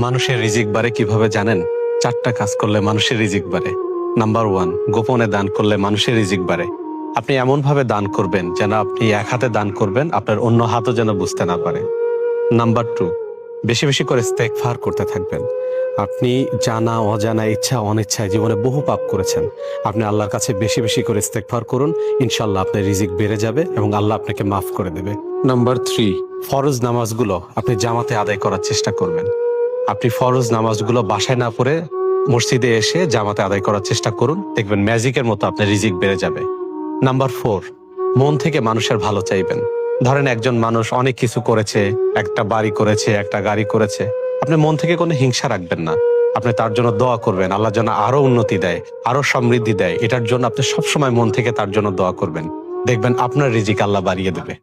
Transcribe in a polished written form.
মানুষের রিজিক বাড়ে কিভাবে জানেন? 4টা কাজ করলে মানুষের রিজিক বাড়ে। নাম্বার 1, গোপনে দান করলে মানুষের রিজিক বাড়ে। আপনি এমন ভাবে দান করবেন যেন আপনি এক হাতে দান করবেন, আপনার অন্য হাতও যেন বুঝতে না পারে। নাম্বার 2, বেশি বেশি করে ইস্তেগফার করতে থাকবেন। আপনি জানা অজানা ইচ্ছা অনিচ্ছায় জীবনে বহু পাপ করেছেন। আপনি আল্লাহর কাছে বেশি বেশি করে ইস্তেগফার করুন, ইনশাআল্লাহ আপনার রিজিক বেড়ে যাবে এবং আল্লাহ আপনাকে মাফ করে দেবে। নাম্বার 3, ফরজ নামাজগুলো আপনি জামাতে আদায় করার চেষ্টা করবেন। আপনি ফরজ নামাজগুলো বাসায় না পড়ে মসজিদে এসে জামাতে আদায় করার চেষ্টা করুন, দেখবেন ম্যাজিকের মতো আপনার রিজিক বেড়ে যাবে। নাম্বার 4, মন থেকে মানুষের ভালো চাইবেন। ধরেন একজন মানুষ অনেক কিছু করেছে, একটা বাড়ি করেছে, একটা গাড়ি করেছে, আপনি মন থেকে কোনো হিংসা রাখবেন না। আপনি তার জন্য দোয়া করবেন, আল্লাহ যেন আরো উন্নতি দেয়, আরো সমৃদ্ধি দেয়, এটার জন্য আপনি সবসময় মন থেকে তার জন্য দোয়া করবেন। দেখবেন আপনার রিজিক আল্লাহ বাড়িয়ে দেবে।